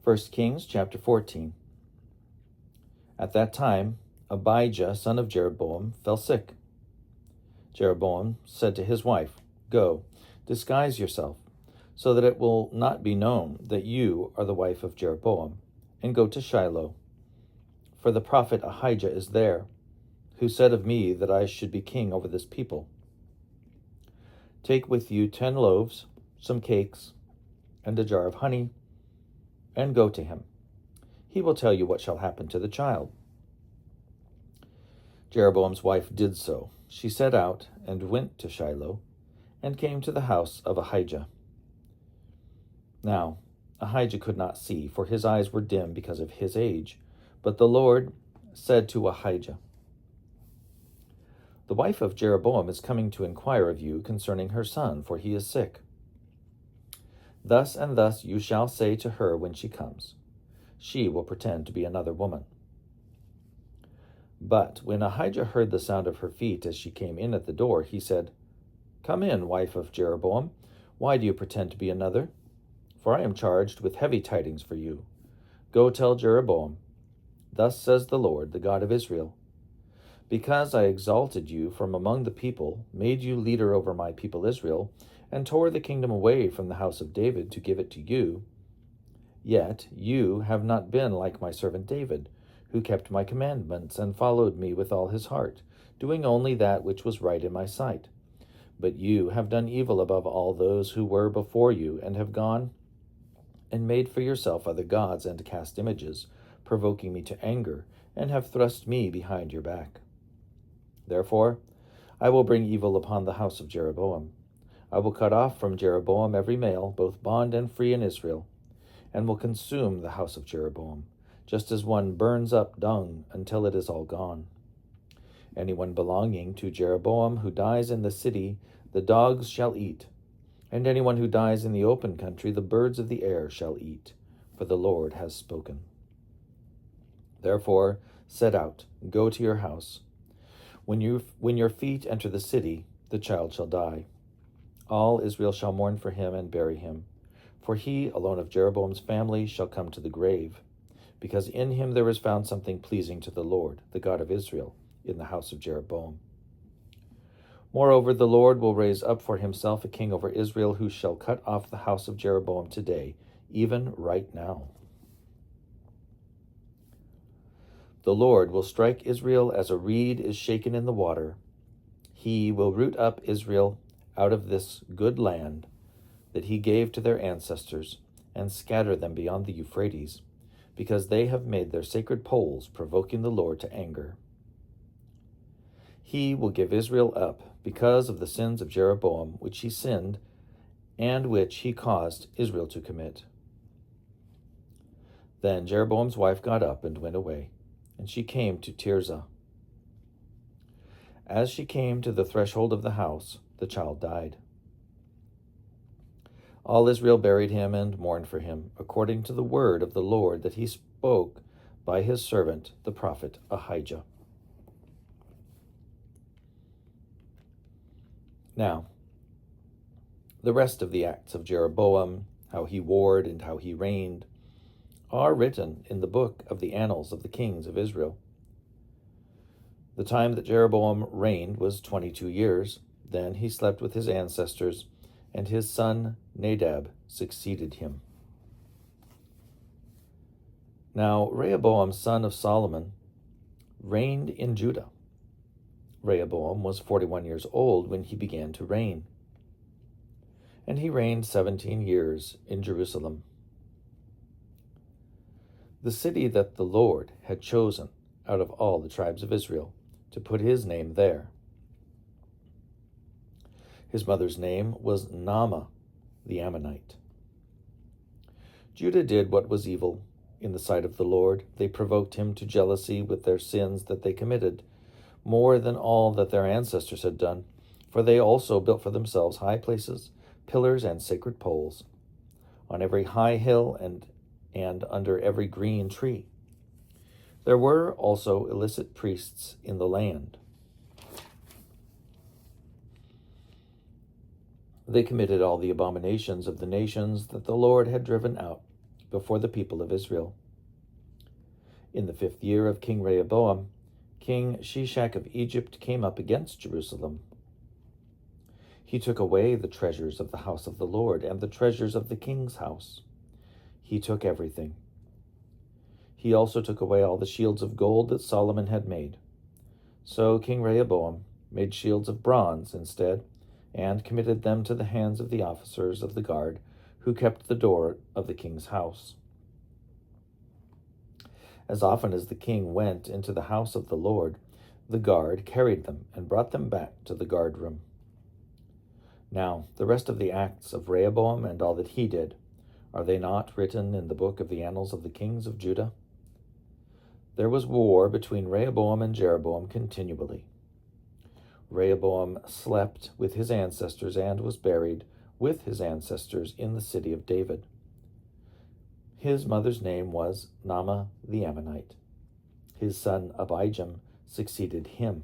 1 Kings chapter 14. At that time, Abijah, son of Jeroboam, fell sick. Jeroboam said to his wife, "Go, disguise yourself, so that it will not be known that you are the wife of Jeroboam, and go to Shiloh. For the prophet Ahijah is there, who said of me that I should be king over this people. Take with you 10 loaves, some cakes, and a jar of honey, and go to him. He will tell you what shall happen to the child." Jeroboam's wife did so. She set out and went to Shiloh, and came to the house of Ahijah. Now Ahijah could not see, for his eyes were dim because of his age. But the Lord said to Ahijah, "The wife of Jeroboam is coming to inquire of you concerning her son, for he is sick. Thus and thus you shall say to her when she comes. She will pretend to be another woman." But when Ahijah heard the sound of her feet as she came in at the door, he said, "Come in, wife of Jeroboam. Why do you pretend to be another? For I am charged with heavy tidings for you. Go tell Jeroboam, thus says the Lord, the God of Israel, because I exalted you from among the people, made you leader over my people Israel, and tore the kingdom away from the house of David to give it to you, yet you have not been like my servant David, who kept my commandments and followed me with all his heart, doing only that which was right in my sight. But you have done evil above all those who were before you, and have gone and made for yourself other gods and cast images, provoking me to anger, and have thrust me behind your back. Therefore, I will bring evil upon the house of Jeroboam. I will cut off from Jeroboam every male, both bond and free in Israel, and will consume the house of Jeroboam, just as one burns up dung until it is all gone. Anyone belonging to Jeroboam who dies in the city, the dogs shall eat, and anyone who dies in the open country, the birds of the air shall eat, for the Lord has spoken. Therefore, set out, go to your house. When your feet enter the city, the child shall die. All Israel shall mourn for him and bury him, for he alone of Jeroboam's family shall come to the grave, because in him there is found something pleasing to the Lord, the God of Israel, in the house of Jeroboam. Moreover, the Lord will raise up for himself a king over Israel, who shall cut off the house of Jeroboam today, even right now. The Lord will strike Israel as a reed is shaken in the water. He will root up Israel out of this good land that he gave to their ancestors, and scatter them beyond the Euphrates, because they have made their sacred poles, provoking the Lord to anger. He will give Israel up because of the sins of Jeroboam, which he sinned, and which he caused Israel to commit. Then Jeroboam's wife got up and went away, and she came to Tirzah. As she came to the threshold of the house, the child died. All Israel buried him and mourned for him, according to the word of the Lord that he spoke by his servant, the prophet Ahijah. Now, the rest of the acts of Jeroboam, how he warred and how he reigned, are written in the book of the annals of the kings of Israel. The time that Jeroboam reigned was 22 years. Then he slept with his ancestors, and his son Nadab succeeded him. Now Rehoboam, son of Solomon, reigned in Judah. Rehoboam was 41 years old when he began to reign, and he reigned 17 years in Jerusalem, the city that the Lord had chosen out of all the tribes of Israel to put his name there. His mother's name was Naamah the Ammonite. Judah did what was evil in the sight of the Lord. They provoked him to jealousy with their sins that they committed, more than all that their ancestors had done, for they also built for themselves high places, pillars, and sacred poles, on every high hill and under every green tree. There were also illicit priests in the land. They committed all the abominations of the nations that the Lord had driven out before the people of Israel. In the 5th year of King Rehoboam, King Shishak of Egypt came up against Jerusalem. He took away the treasures of the house of the Lord and the treasures of the king's house. He took everything. He also took away all the shields of gold that Solomon had made. So King Rehoboam made shields of bronze instead, and committed them to the hands of the officers of the guard who kept the door of the king's house. As often as the king went into the house of the Lord, the guard carried them and brought them back to the guard room. Now, the rest of the acts of Rehoboam and all that he did, are they not written in the book of the annals of the kings of Judah? There was war between Rehoboam and Jeroboam continually. Rehoboam slept with his ancestors and was buried with his ancestors in the city of David. His mother's name was Naamah the Ammonite. His son Abijam succeeded him.